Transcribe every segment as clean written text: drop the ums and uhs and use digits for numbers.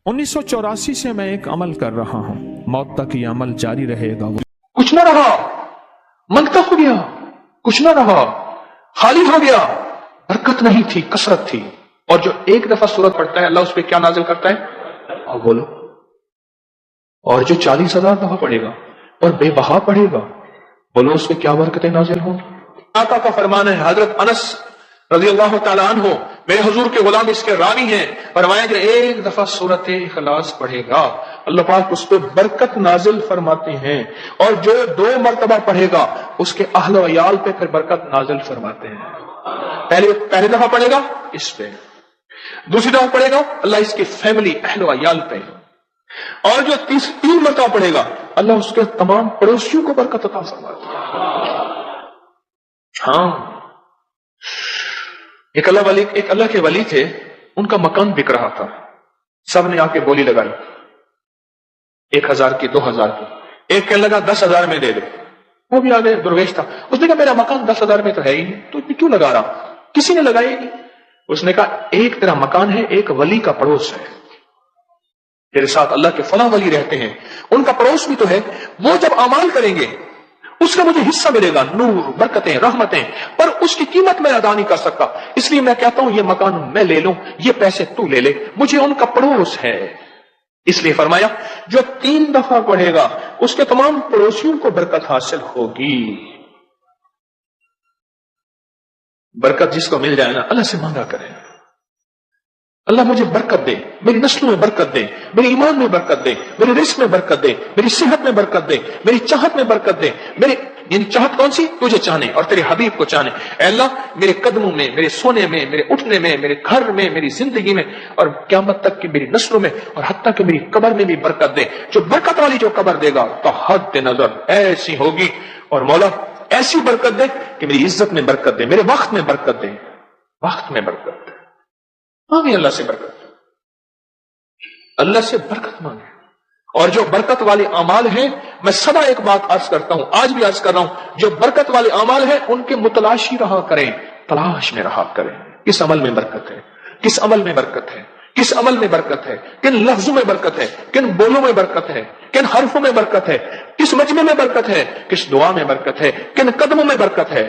1984 سے میں ایک عمل کر رہا ہوں، موت تک یہ عمل جاری رہے گا۔ کچھ نہ رہا، منگتا ہو گیا، کچھ نہ رہا، خالی ہو گیا، برکت نہیں تھی، کثرت تھی۔ اور جو ایک دفعہ سورت پڑھتا ہے اللہ اس پہ کیا نازل کرتا ہے؟ اور بولو، اور جو 40,000 دفعہ پڑھے گا اور بے بہا پڑھے گا، بولو اس پہ کیا برکتیں نازل ہوں گی۔ آقا کا فرمان ہے، حضرت انس رضی اللہ تعالیٰ عنہ میرے حضور کے غلام اس کے راوی ہیں، فرمایا جو ایک دفعہ سورت اخلاص پڑھے گا اللہ پاک اس پہ برکت نازل فرماتے ہیں، اور جو 2 مرتبہ پڑھے گا اس کے اہل و عیال پہ پھر برکت نازل فرماتے ہیں۔ پہلی دفعہ پڑھے گا اس پہ، دوسری دفعہ پڑھے گا اللہ اس کی فیملی اہل و عیال پہ، اور جو 3 مرتبہ پڑھے گا اللہ اس کے تمام پڑوسیوں کو برکت عطا فرماتے ہیں۔ ہاں، ایک اللہ کے ولی تھے، ان کا مکان بک رہا تھا، سب نے آ کے بولی لگائی، 1,000 کی، 2,000 کی، ایک کہنے لگا 10,000 میں دے دے، وہ بھی آگے درویش تھا، اس نے کہا میرا مکان 10,000 میں تو ہے ہی نہیں، تو کیوں لگا رہا؟ کسی نے لگایا ہی نہیں۔ اس نے کہا ایک تیرا مکان ہے، ایک ولی کا پڑوس ہے، تیرے ساتھ اللہ کے فلاں ولی رہتے ہیں، ان کا پڑوس بھی تو ہے، وہ جب اعمال کریں گے اس کا مجھے حصہ ملے گا، نور، برکتیں، رحمتیں، پر اس کی قیمت میں ادا نہیں کر سکتا، اس لیے میں کہتا ہوں یہ مکان میں لے لوں، یہ پیسے تو لے لے، مجھے ان کا پڑوس ہے۔ اس لیے فرمایا جو 3 دفعہ پڑھے گا اس کے تمام پڑوسیوں کو برکت حاصل ہوگی۔ برکت جس کو مل جائے نا، اللہ سے مانگا کرے، اللہ مجھے برکت دے، میری نسلوں میں برکت دے، میرے ایمان میں برکت دے، میرے رزق میں برکت دے، میری صحت میں برکت دے، میری چاہت میں برکت دے، یعنی چاہت کون سی؟ تجھے چاہنے اور تیرے حبیب کو چاہنے۔ اے اللہ میرے قدموں میں، میرے سونے میں، میرے اٹھنے میں، میرے گھر میں، میری زندگی میں، اور قیامت تک کی میری نسلوں میں، اور حتیٰ کہ میری قبر میں بھی برکت دے۔ جو برکت والی جو قبر دے گا تو حد نظر ایسی ہوگی، اور مولا ایسی برکت دے کہ میری عزت میں برکت دے، میرے وقت میں برکت دے، وقت میں برکت دے۔ مانگے اللہ سے برکت، اللہ سے برکت مانگے۔ اور جو برکت والے اعمال ہیں، میں سدا ایک بات عرض کرتا ہوں، آج بھی عرض کر رہا ہوں، جو برکت والے اعمال ہیں ان کے متلاشی رہا کریں، تلاش میں رہا کریں، کس عمل میں برکت ہے، کس عمل میں برکت ہے، کس عمل میں برکت ہے، کن لفظوں میں برکت ہے، کن بولوں میں برکت ہے، کن حرفوں میں برکت ہے، کس مجمع میں برکت ہے، کس دعا میں برکت ہے، کن قدموں میں برکت ہے،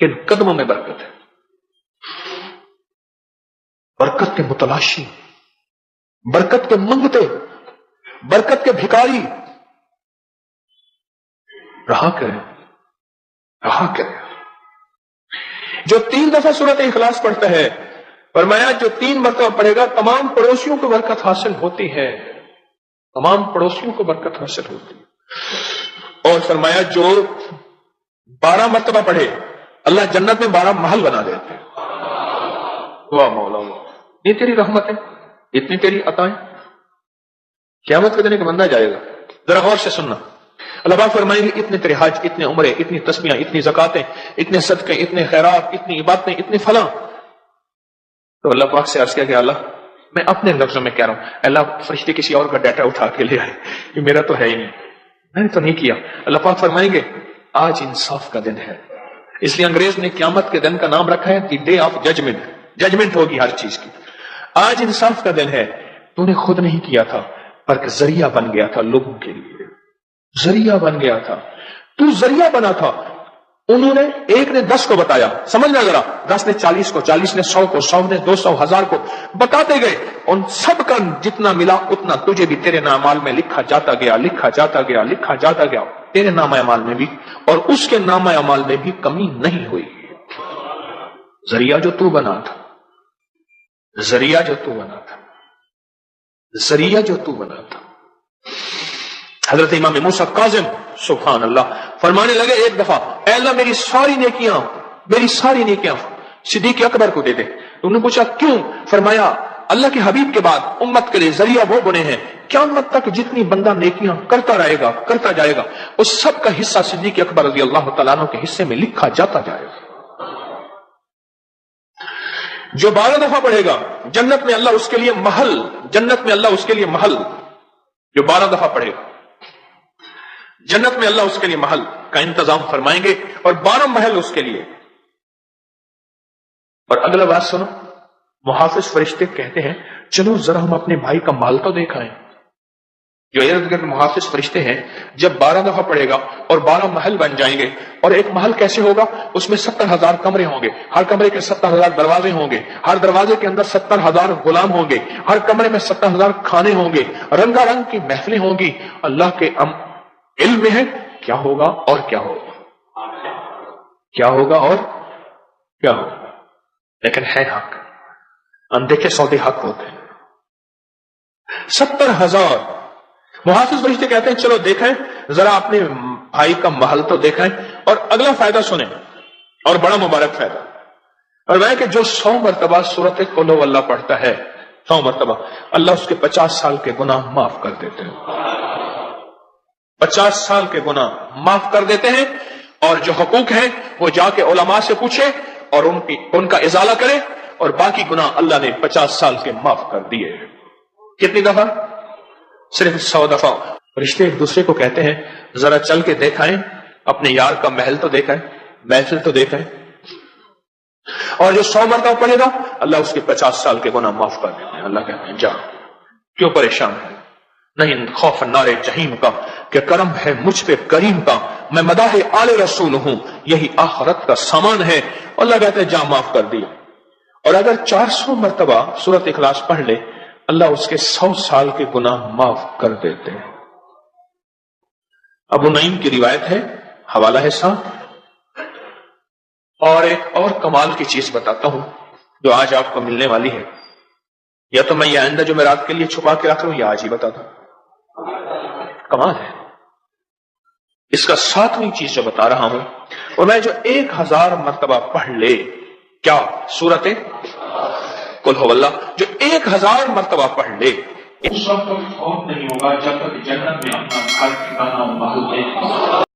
کن قدموں میں برکت ہے۔ برکت کے متلاشی، برکت کے منگتے، برکت کے بھکاری رہا کریں، رہا کریں۔ جو 3 دفعہ سورت اخلاص پڑھتا ہے، فرمایا جو 3 مرتبہ پڑھے گا تمام پڑوسیوں کو برکت حاصل ہوتی ہے، تمام پڑوسیوں کو برکت حاصل ہوتی ہے۔ اور فرمایا جو 12 مرتبہ پڑھے اللہ جنت میں 12 محل بنا دیتے ہیں۔ واہ مولا، یہ تیری رحمت ہے، اتنی تیری عطائیں، قیامت کے دن ایک بندہ جائے گا، ذرا غور سے سننا، اللہ پاک فرمائیں گے اتنے تیرے حج، اتنے عمرے، اتنی تسبیحیں، اتنی زکاتیں، اتنے صدقے، اتنے خیرات، اتنی عبادتیں، اتنے فلاں۔ تو اللہ پاک سے عرض کیا کہ اللہ میں اپنے لفظوں میں کہہ رہا ہوں، اللہ فرشتے کسی اور کا ڈیٹا اٹھا کے لے آئے، یہ میرا تو ہے ہی نہیں، میں نے تو نہیں کیا۔ اللہ پاک فرمائیں گے آج انصاف کا دن ہے، اس لیے انگریز نے قیامت کے دن کا نام رکھا ہے the day of judgement, judgement ہوگی ہر چیز کی۔ آج انصاف کا دن ہے، تو نے خود نہیں کیا تھا پر ذریعہ بن گیا تھا لوگوں کے لیے، ذریعہ بن گیا تھا، تو ذریعہ بنا تھا۔ انہوں نے ایک نے 10 کو بتایا، سمجھنا ذرا، 10 نے 40 کو، 40 نے 100 کو، 100 نے 200، 1000 کو بتاتے گئے، ان سب کا جتنا ملا اتنا تجھے بھی تیرے نام اعمال میں لکھا جاتا گیا، لکھا جاتا گیا، لکھا جاتا گیا، تیرے نام اعمال میں بھی اور اس کے نام اعمال میں بھی کمی نہیں ہوئی۔ ذریعہ جو تو بنا تھا، ذریعہ جو تو بنا تھا، ذریعہ جو تو بنا تھا۔ حضرت امام موسیٰ کاظم سبحان اللہ فرمانے لگے ایک دفعہ، اے اللہ میری ساری نیکیاں صدیق اکبر کو دے دے۔ انہوں نے پوچھا کیوں؟ فرمایا اللہ کے حبیب کے بعد امت کے لیے ذریعہ وہ بنے ہیں، قیامت تک جتنی بندہ نیکیاں کرتا رہے گا، کرتا جائے گا، اس سب کا حصہ صدیق اکبر رضی اللہ تعالیٰ عنہ کے حصے میں لکھا جاتا جائے گا۔ جو 12 دفعہ پڑھے گا جنت میں اللہ اس کے لیے محل، جنت میں اللہ اس کے لیے محل، جو 12 دفعہ پڑھے گا جنت میں اللہ اس کے لیے محل کا انتظام فرمائیں گے، اور 12 محل اس کے لیے۔ اور اگلا بات سنو، محافظ فرشتے کہتے ہیں چلو ذرا ہم اپنے بھائی کا مال تو دیکھائیں. جو ارد گرد محافظ فرشتے ہیں جب 12 دفعہ پڑھے گا اور 12 محل بن جائیں گے. اور ایک محل کیسے ہوگا؟ اس میں 70,000 کمرے ہوں گے, ہر کمرے کے 70,000 دروازے ہوں گے, ہر دروازے کے اندر 70,000 غلام ہوں گے, ہر کمرے میں 70,000 کھانے ہوں گے, رنگا رنگ کی محفلیں ہوں گی. اللہ کے علم میں ہے کیا ہوگا اور کیا ہوگا, کیا ہوگا اور کیا ہوگا. لیکن ہے حق, اندیکھے سودے حق ہوتے ہیں. 70,000 محافظ فرشتے کہتے ہیں چلو دیکھیں ذرا اپنے بھائی کا محل تو دیکھیں. اور اگلا فائدہ سنیں, اور بڑا مبارک فائدہ, اور وہ کہ جو 100 مرتبہ سورۃ قل ہو اللہ پڑھتا ہے, 100 مرتبہ, اللہ اس کے 50 سال کے گناہ معاف کر دیتے ہیں. 50 سال کے گناہ معاف کر دیتے ہیں. اور جو حقوق ہیں وہ جا کے علماء سے پوچھے اور ان کا ازالہ کرے, اور باقی گناہ اللہ نے 50 سال کے معاف کر دیے. کتنی دفعہ؟ صرف 100 دفعہ. رشتے ایک دوسرے کو کہتے ہیں ذرا چل کے دیکھائیں, اپنے یار کا محل تو دیکھائیں, محفل تو دیکھائیں. اور جو 100 مرتبہ پڑھے گا اللہ اس کے 50 سال کے گناہ معاف کر دیتے ہیں. اللہ کہتے ہیں جا, کیوں پریشان ہے؟ نہیں خوف نار جہیم کا کہ کرم ہے مجھ پہ کریم کا, میں مداح آل رسول ہوں, یہی آخرت کا سامان ہے. اللہ کہتے ہیں جا معاف کر دیا. اور اگر 400 مرتبہ سورۃ اخلاص پڑھ لے اللہ اس کے 100 سال کے گناہ معاف کر دیتے ہیں. ابو نعیم کی روایت ہے, حوالہ ہے ساتھ. اور ایک اور کمال کی چیز بتاتا ہوں جو آج آپ کو ملنے والی ہے, یا تو میں یہ آئندہ جو میں رات کے لیے چھپا کے رکھ رہا ہوں یا آج ہی بتاتا ہوں. کمال ہے اس کا. 7ویں چیز جو بتا رہا ہوں, اور میں جو 1000 مرتبہ پڑھ لے کیا سورۃ قل ہو اللہ, جو 1000 مرتبہ پڑھ لے اس وقت خوف نہیں ہوگا جب تک جنت میں اپنا گھر ٹھکانا محل